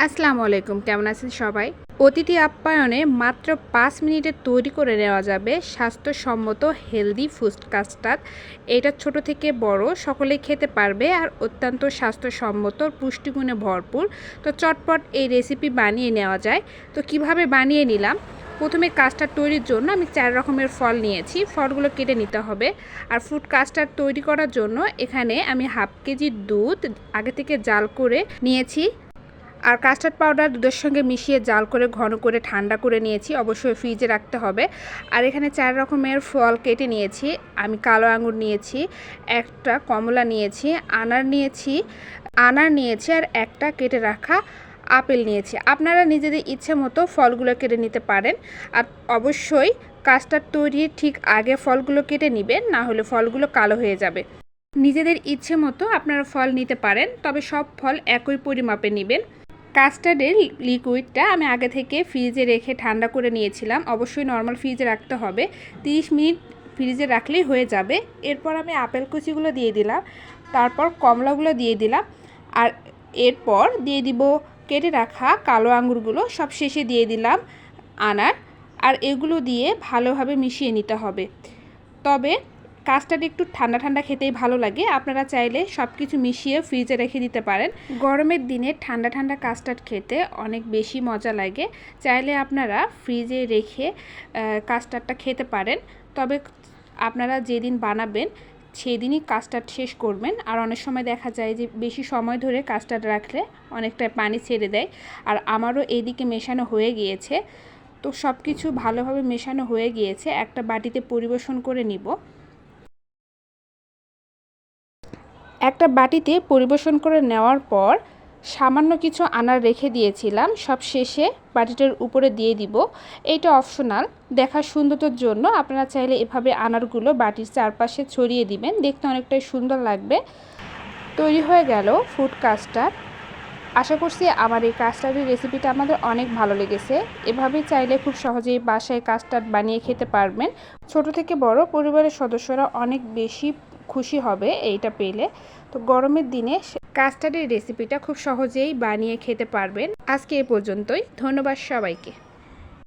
আসসালামু আলাইকুম, কেমন আছেন সবাই? অতিথি আপ্যায়নে মাত্র ৫ মিনিটে তৈরি করে নেওয়া যাবে স্বাস্থ্যসম্মত হেলদি ফুড কাস্টার্ড। এটা ছোট থেকে বড় সকলেই খেতে পারবে আর অত্যন্ত স্বাস্থ্যসম্মত পুষ্টিগুণে ভরপুর। তো চটপট এই রেসিপি বানিয়ে নেওয়া যায়। তো কিভাবে বানিয়ে নিলাম? প্রথমে কাস্টার্ড তৈরির জন্য আমি ৪ রকমের ফল নিয়েছি। ফলগুলো কেটে নিতে হবে। আর ফুড কাস্টার্ড তৈরি করার জন্য এখানে আমি হাফ কেজি দুধ আগে থেকে জাল করে নিয়েছি। আর কাস্টার্ড পাউডার দুধের সঙ্গে মিশিয়ে জাল করে ঘন করে ঠান্ডা করে নিয়েছি, অবশ্যই ফ্রিজে রাখতে হবে। আর এখানে ৪ রকমের ফল কেটে নিয়েছি। আমি কালো আঙুর নিয়েছি, একটা কমলা নিয়েছি, আনার নিয়েছি আর একটা কেটে রাখা আপেল নিয়েছি। আপনারা নিজেদের ইচ্ছে মতো ফলগুলো কেটে নিতে পারেন। আর অবশ্যই কাস্টার্ড তৈরির ঠিক আগে ফলগুলো কেটে নেবেন, না হলে ফলগুলো কালো হয়ে যাবে। নিজেদের ইচ্ছে মতো আপনারা ফল নিতে পারেন, তবে সব ফল একই পরিমাপে নেবেন। কাস্টার্ডের লিকুইডটা আমি আগে থেকে ফ্রিজে রেখে ঠান্ডা করে নিয়েছিলাম। অবশ্যই নর্মাল ফ্রিজে রাখতে হবে, 30 মিনিট ফ্রিজে রাখলেই হয়ে যাবে। এরপর আমি আপেল কুচিগুলো দিয়ে দিলাম, তারপর কমলাগুলো দিয়ে দিলাম, আর এরপর দিয়ে দিব কেটে রাখা কালো আঙুরগুলো, সব শেষে দিয়ে দিলাম আনার। আর এগুলো দিয়ে ভালোভাবে মিশিয়ে নিতে হবে। তবে কাস্টার্ড একটু ঠান্ডা ঠান্ডা খেতেই ভালো লাগে। আপনারা চাইলে সব কিছু মিশিয়ে ফ্রিজে রেখে দিতে পারেন। গরমের দিনে ঠান্ডা ঠান্ডা কাস্টার্ড খেতে অনেক বেশি মজা লাগে। চাইলে আপনারা ফ্রিজে রেখে কাস্টার্ডটা খেতে পারেন। তবে আপনারা যেদিন বানাবেন সেদিনই কাস্টার্ড শেষ করবেন। আর অনেক সময় দেখা যায় যে বেশি সময় ধরে কাস্টার্ড রাখলে অনেকটা পানি ছেড়ে দেয়। আর আমারও এইদিকে মেশানো হয়ে গিয়েছে। তো সব কিছু ভালোভাবে মেশানো হয়ে গিয়েছে, একটা বাটিতে পরিবেশন করে নিব। একটা বাটিতে পরিবেশন করে নেওয়ার পর সামান্য কিছু আনার রেখে দিয়েছিলাম, সব শেষে বাটিটার উপরে দিয়ে দিব। এইটা অপশনাল, দেখার সুন্দরতার জন্য আপনারা চাইলে এভাবে আনারগুলো বাটির চারপাশে ছড়িয়ে দিবেন, দেখতে অনেকটাই সুন্দর লাগবে। তৈরি হয়ে গেল ফুড কাস্টার্ড। আশা করছি আমার এই কাস্টার্ডের রেসিপিটা আমাদের অনেক ভালো লেগেছে। এভাবে চাইলে খুব সহজেই বাসায় কাস্টার্ড বানিয়ে খেতে পারবেন। ছোট থেকে বড় পরিবারের সদস্যরা অনেক বেশি খুশি হবে এইটা পেলে। তো গরমের দিনে কাস্টার্ডের রেসিপিটা খুব সহজেই বানিয়ে খেতে পারবেন। আজকে এ পর্যন্তই। ধন্যবাদ সবাইকে।